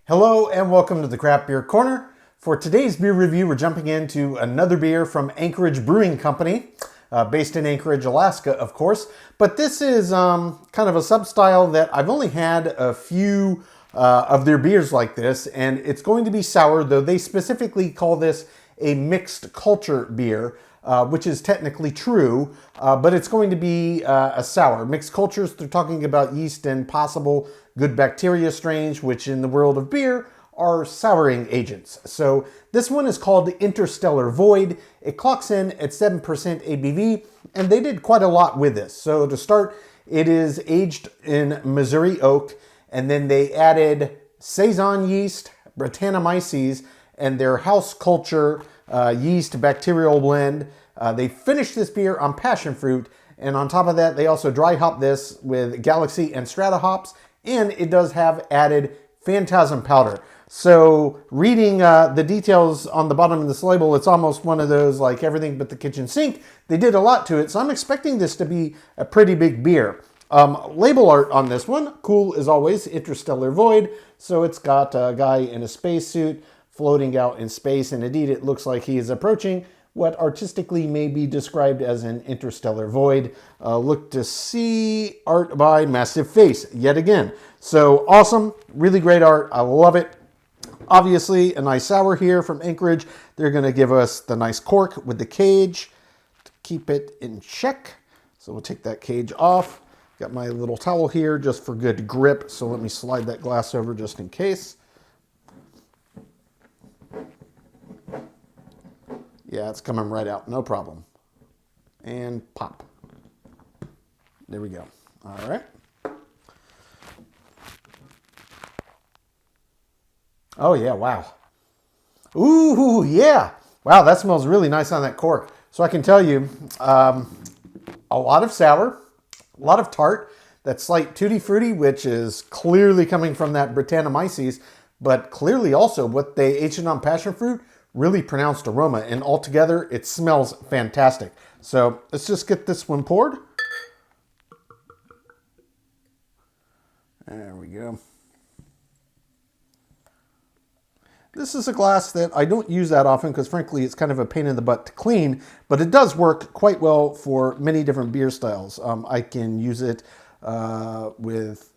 Hello and welcome to the Craft Beer Corner. For today's beer review, we're jumping into another beer from Anchorage Brewing Company, based in Anchorage, Alaska, of course. But this is kind of a sub-style that I've only had a few of their beers like this, and it's going to be sour, though they specifically call this a mixed culture beer, which is technically true, but it's going to be a sour. Mixed cultures, they're talking about yeast and possible good bacteria strains, which in the world of beer are souring agents. So this one is called Interstellar Void. It clocks in at 7% ABV, and they did quite a lot with this. So to start, it is aged in Missouri oak, and then they added saison yeast, brettanomyces, and their house culture yeast bacterial blend. They finished this beer on passionfruit, and on top of that, they also dry hop this with Galaxy and Strata hops, and it does have added phantasm powder. So reading the details on the bottom of this label, it's almost one of those like everything but the kitchen sink. They did a lot to it, so I'm expecting this to be a pretty big beer. Label art on this one, cool as always, Interstellar Void. So it's got a guy in a spacesuit floating out in space, and indeed it looks like he is approaching what artistically may be described as an interstellar void. Look to see art by Massive Face yet again. So awesome, really great art, I love it. Obviously a nice sour here from Anchorage. They're gonna give us the nice cork with the cage to keep it in check. So we'll take that cage off. Got my little towel here just for good grip, so let me slide that glass over just in case. Yeah, it's coming right out, no problem. And pop. There we go. All right. Oh yeah, wow. Ooh, yeah. Wow, that smells really nice on that cork. So I can tell you, a lot of sour, a lot of tart, that slight tutti frutti, which is clearly coming from that brettanomyces, but clearly also what they aged on passion fruit, really pronounced aroma, and altogether it smells fantastic. So let's just get this one poured. There we go. This is a glass that I don't use that often because frankly it's kind of a pain in the butt to clean, but it does work quite well for many different beer styles. I can use it with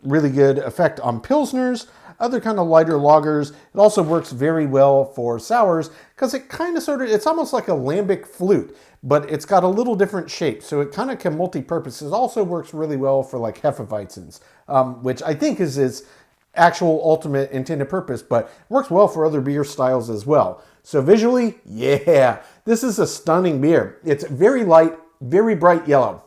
really good effect on pilsners, other kind of lighter lagers. It also works very well for sours because it kind of it's almost like a lambic flute, but it's got a little different shape. So it kind of can multi-purpose. It also works really well for like Hefeweizens, which I think is its actual ultimate intended purpose, but works well for other beer styles as well. So visually, yeah, this is a stunning beer. It's very light, very bright yellow,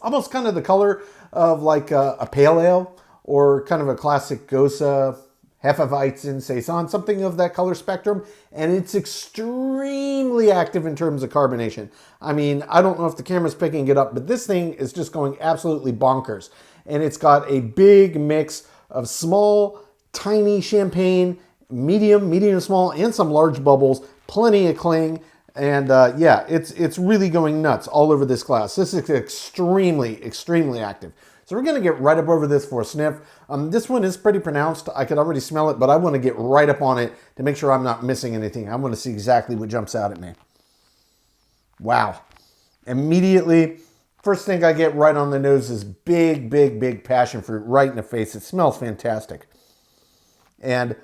almost kind of the color of like a pale ale, or kind of a classic Gosa, Hefeweizen, Saison, something of that color spectrum. And it's extremely active in terms of carbonation. I mean, I don't know if the camera's picking it up, but this thing is just going absolutely bonkers. And it's got a big mix of small, tiny champagne, medium small, and some large bubbles, plenty of cling. And yeah, it's really going nuts all over this glass. This is extremely active. So we're going to get right up over this for a sniff. This one is pretty pronounced. I could already smell it, but I want to get right up on it to make sure I'm not missing anything. I want to see exactly what jumps out at me. Wow. Immediately, first thing I get right on the nose is big passion fruit right in the face. It smells fantastic. And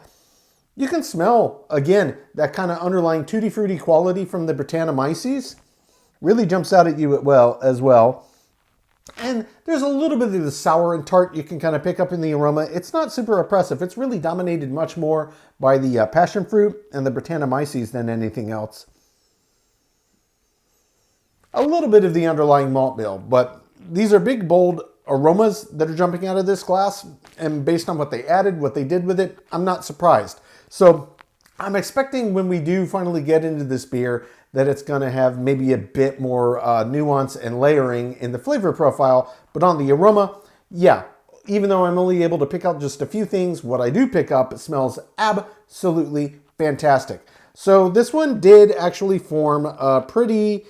you can smell, again, that kind of underlying tutti frutti quality from the brettanomyces. Really jumps out at you as well. And there's a little bit of the sour and tart you can kind of pick up in the aroma. It's not super oppressive. It's really dominated much more by the passion fruit and the brettanomyces than anything else. A little bit of the underlying malt bill, but these are big, bold aromas that are jumping out of this glass. And based on what they added, what they did with it, I'm not surprised. So I'm expecting when we do finally get into this beer that it's going to have maybe a bit more nuance and layering in the flavor profile. But on the aroma, yeah, even though I'm only able to pick out just a few things, what I do pick up, it smells absolutely fantastic. So this one did actually form a pretty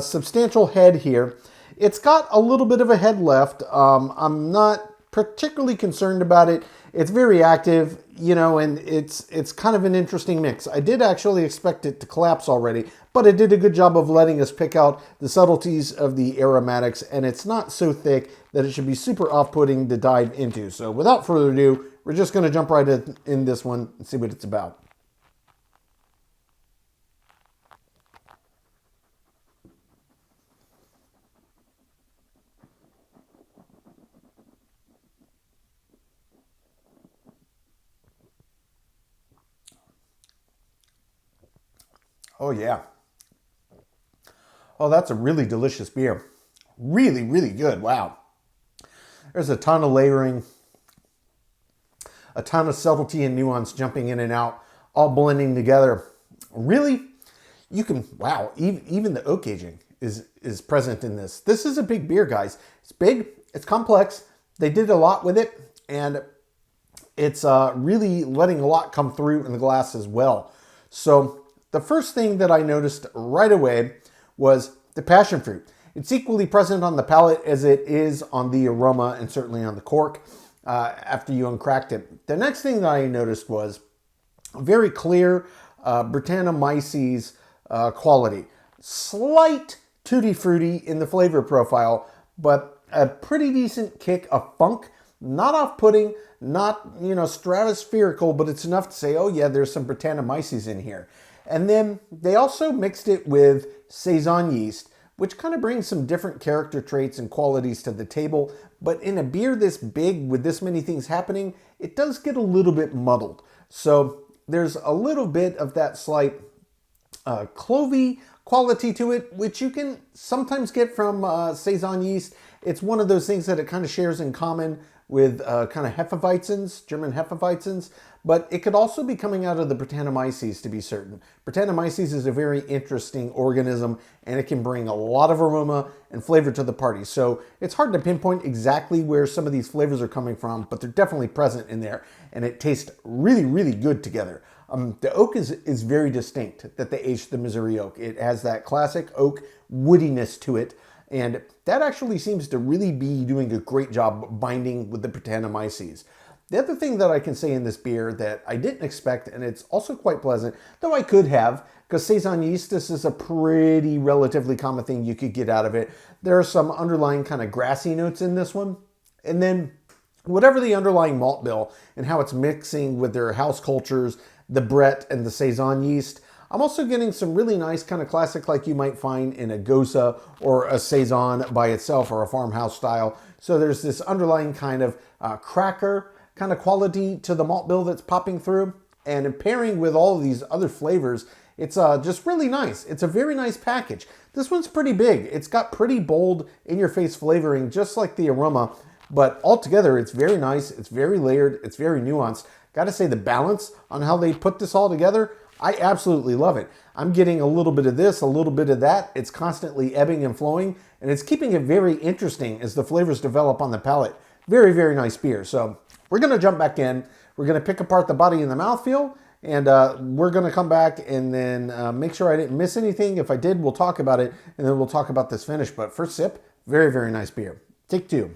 substantial head here. It's got a little bit of a head left. I'm not particularly concerned about it. It's very active, you know, and it's kind of an interesting mix. I did actually expect it to collapse already, but it did a good job of letting us pick out the subtleties of the aromatics, and it's not so thick that it should be super off-putting to dive into. So without further ado, we're just going to jump right in this one and see what it's about. Oh yeah. Oh, that's a really delicious beer. Really, really good. Wow. There's a ton of layering, a ton of subtlety and nuance jumping in and out, all blending together. Really, you can, wow, even the oak aging is present in this. This is a big beer, guys. It's big, it's complex. They did a lot with it, and it's really letting a lot come through in the glass as well. So the first thing that I noticed right away was the passion fruit. It's equally present on the palate as it is on the aroma and certainly on the cork after you uncracked it. The next thing that I noticed was very clear brettanomyces quality. Slight tutti frutti in the flavor profile, but a pretty decent kick of funk. Not off-putting, not, you know, stratospherical, but it's enough to say, oh yeah, there's some brettanomyces in here. And then they also mixed it with saison yeast, which kind of brings some different character traits and qualities to the table. But in a beer this big with this many things happening, it does get a little bit muddled. So there's a little bit of that slight clovey quality to it, which you can sometimes get from saison yeast. It's one of those things that it kind of shares in common with kind of Hefeweizens, German Hefeweizens, but it could also be coming out of the brettanomyces, to be certain. Brettanomyces is a very interesting organism, and it can bring a lot of aroma and flavor to the party. So it's hard to pinpoint exactly where some of these flavors are coming from, but they're definitely present in there, and it tastes really, really good together. The oak is very distinct that they aged the Missouri oak. It has that classic oak woodiness to it, and that actually seems to really be doing a great job binding with the brettanomyces. The other thing that I can say in this beer that I didn't expect, and it's also quite pleasant, though I could have, because saison yeast, this is a pretty relatively common thing you could get out of it. There are some underlying kind of grassy notes in this one. And then whatever the underlying malt bill and how it's mixing with their house cultures, the Brett and the saison yeast, I'm also getting some really nice kind of classic like you might find in a Gosa or a saison by itself or a farmhouse style. So there's this underlying kind of cracker kind of quality to the malt bill that's popping through. And pairing with all of these other flavors, it's just really nice. It's a very nice package. This one's pretty big. It's got pretty bold in-your-face flavoring, just like the aroma. But altogether, it's very nice. It's very layered. It's very nuanced. Gotta say, the balance on how they put this all together, I absolutely love it. I'm getting a little bit of this, a little bit of that. It's constantly ebbing and flowing, and it's keeping it very interesting as the flavors develop on the palate. Very, very nice beer. So we're going to jump back in. We're going to pick apart the body and the mouthfeel, and we're going to come back and then make sure I didn't miss anything. If I did, we'll talk about it, and then we'll talk about this finish. But first sip, very, very nice beer. Take two.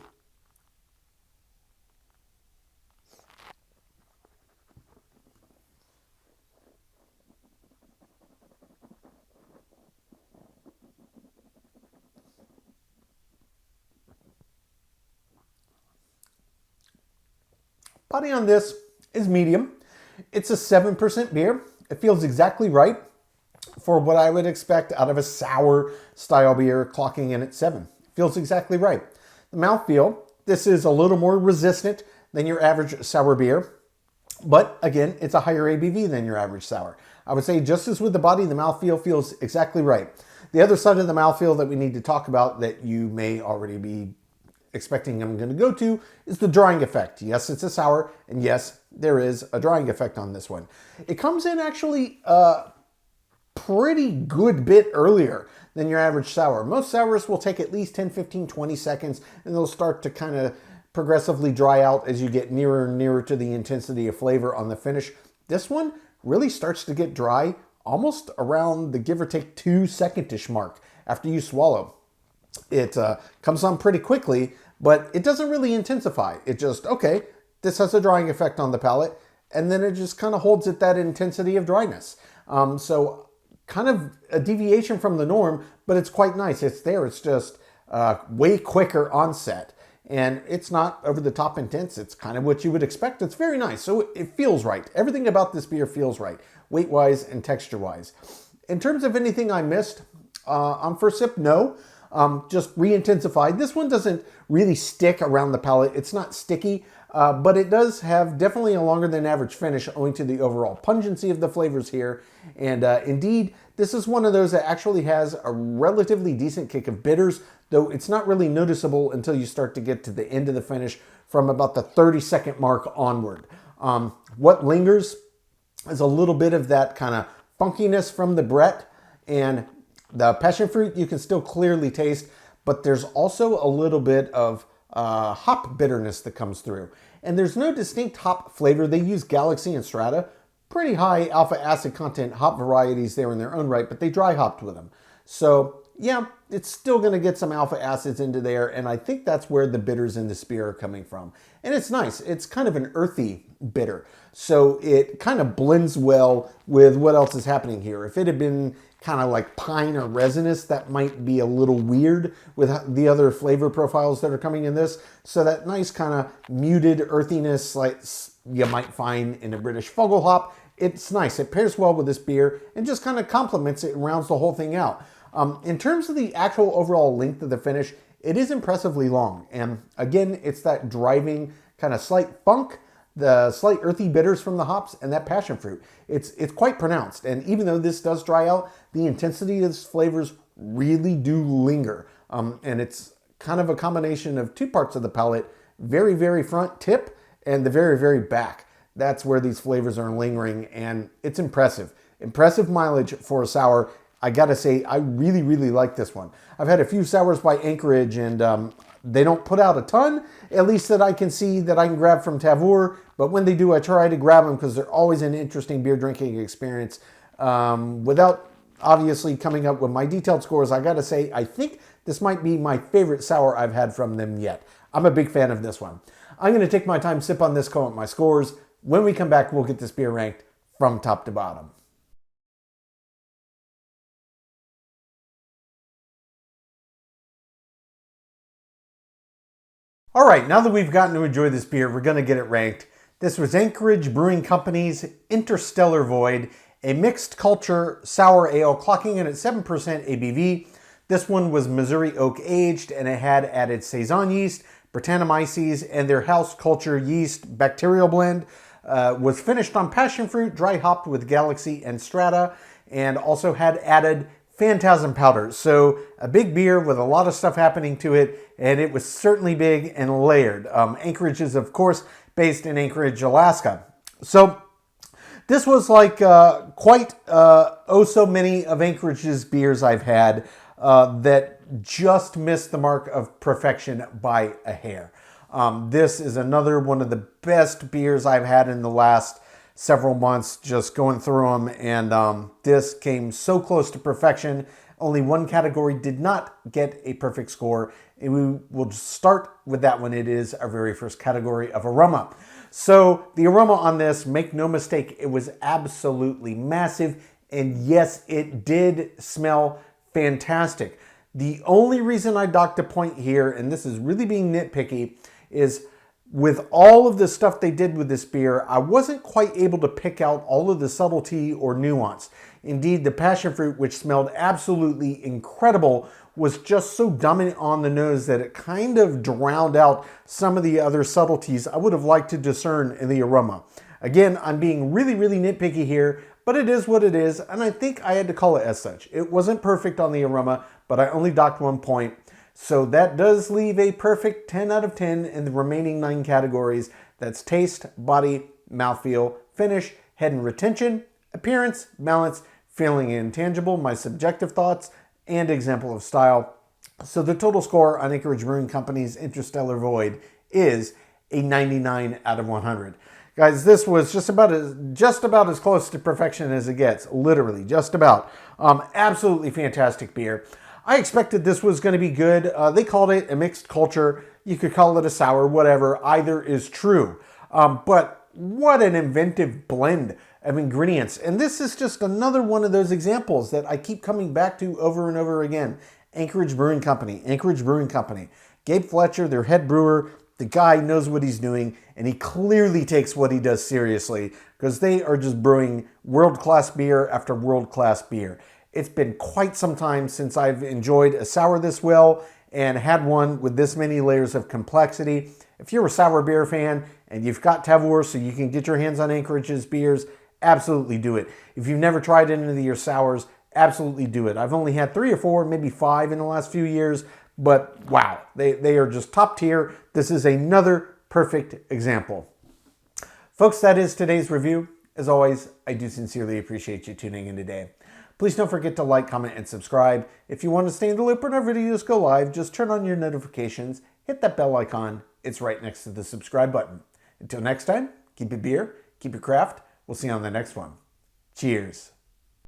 Body on this is medium. It's a 7% beer. It feels exactly right for what I would expect out of a sour style beer, clocking in at 7. Feels exactly right. The mouthfeel, this is a little more resistant than your average sour beer, but again, it's a higher ABV than your average sour. I would say just as with the body, the mouthfeel feels exactly right. The other side of the mouthfeel that we need to talk about that you may already be expecting I'm going to go to is the drying effect. Yes, it's a sour, and yes, there is a drying effect on this one. It comes in actually a pretty good bit earlier than your average sour. Most sours will take at least 10, 15, 20 seconds, and they'll start to kind of progressively dry out as you get nearer and nearer to the intensity of flavor on the finish. This one really starts to get dry almost around the give or take 2-second-ish mark after you swallow. It comes on pretty quickly, but it doesn't really intensify. It just, okay, this has a drying effect on the palate, and then it just kind of holds at that intensity of dryness. So kind of a deviation from the norm, but it's quite nice. It's there. It's just way quicker onset. And it's not over the top intense. It's kind of what you would expect. It's very nice. So it feels right. Everything about this beer feels right, weight-wise and texture-wise. In terms of anything I missed, on first sip, no. Just re-intensified. This one doesn't really stick around the palate. It's not sticky, but it does have definitely a longer than average finish owing to the overall pungency of the flavors here. And indeed, this is one of those that actually has a relatively decent kick of bitters, though it's not really noticeable until you start to get to the end of the finish from about the 30-second mark onward. What lingers is a little bit of that kind of funkiness from the Brett, and the passion fruit you can still clearly taste, but there's also a little bit of hop bitterness that comes through. And there's no distinct hop flavor. They use Galaxy and Strata, pretty high alpha acid content hop varieties there in their own right, but they dry hopped with them. So yeah, it's still going to get some alpha acids into there, and I think that's where the bitters in this beer are coming from. And it's nice. It's kind of an earthy bitter, so it kind of blends well with what else is happening here. If it had been kind of like pine or resinous, that might be a little weird with the other flavor profiles that are coming in this. So that nice kind of muted earthiness like you might find in a British Fogelhop, it's nice. It pairs well with this beer and just kind of complements it and rounds the whole thing out. In terms of the actual overall length of the finish, it is impressively long. And again, it's that driving kind of slight funk, the slight earthy bitters from the hops, and that passion fruit. It's quite pronounced. And even though this does dry out, the intensity of its flavors really do linger. And it's kind of a combination of two parts of the palate, very, very front tip and the very, very back. That's where these flavors are lingering, and it's impressive. Impressive mileage for a sour. I gotta say, I really, really like this one. I've had a few sours by Anchorage, and they don't put out a ton, at least that I can see that I can grab from Tavour. But when they do, I try to grab them because they're always an interesting beer drinking experience. Without obviously coming up with my detailed scores, I gotta say, I think this might be my favorite sour I've had from them yet. I'm a big fan of this one. I'm gonna take my time, sip on this, come up with my scores. When we come back, we'll get this beer ranked from top to bottom. All right, now that we've gotten to enjoy this beer, we're going to get it ranked. This was Anchorage Brewing Company's Interstellar Void, a mixed culture sour ale clocking in at 7% ABV. This one was Missouri oak aged, and it had added saison yeast, brettanomyces, and their house culture yeast bacterial blend. Was finished on passion fruit, dry hopped with Galaxy and Strata, and also had added phantasm powder. So a big beer with a lot of stuff happening to it, and it was certainly big and layered. Anchorage is, of course, based in Anchorage, Alaska. So this was like quite so many of Anchorage's beers I've had that just missed the mark of perfection by a hair. This is another one of the best beers I've had in the last several months, just going through them, and this came so close to perfection. Only one category did not get a perfect score, and we will start with that one. It is our very first category of aroma. So the aroma on this, make no mistake, it was absolutely massive, and yes, it did smell fantastic. The only reason I docked a point here, and this is really being nitpicky, is with all of the stuff they did with this beer, I wasn't quite able to pick out all of the subtlety or nuance. Indeed, the passion fruit, which smelled absolutely incredible, was just so dominant on the nose that it kind of drowned out some of the other subtleties I would have liked to discern in the aroma. Again, I'm being really, really nitpicky here, but it is what it is, and I think I had to call it as such. It wasn't perfect on the aroma, but I only docked 1 point. So that does leave a perfect 10 out of 10 in the remaining 9 categories. That's taste, body, mouthfeel, finish, head and retention, appearance, balance, feeling and intangible, my subjective thoughts, and example of style. So the total score on Anchorage Brewing Company's Interstellar Void is a 99 out of 100. Guys, this was just about as close to perfection as it gets. Literally, just about. Absolutely fantastic beer. I expected this was going to be good. They called it a mixed culture. You could call it a sour, whatever. Either is true. But what an inventive blend of ingredients. And this is just another one of those examples that I keep coming back to over and over again. Anchorage Brewing Company, Anchorage Brewing Company. Gabe Fletcher, their head brewer, the guy knows what he's doing, and he clearly takes what he does seriously because they are just brewing world-class beer after world-class beer. It's been quite some time since I've enjoyed a sour this well and had one with this many layers of complexity. If you're a sour beer fan and you've got Tavour so you can get your hands on Anchorage's beers, absolutely do it. If you've never tried any of your sours, absolutely do it. I've only had 3 or 4, maybe 5 in the last few years, but wow, they are just top tier. This is another perfect example. Folks, that is today's review. As always, I do sincerely appreciate you tuning in today. Please don't forget to like, comment, and subscribe. If you want to stay in the loop when our videos go live, just turn on your notifications, hit that bell icon. It's right next to the subscribe button. Until next time, keep it beer, keep it craft. We'll see you on the next one. Cheers.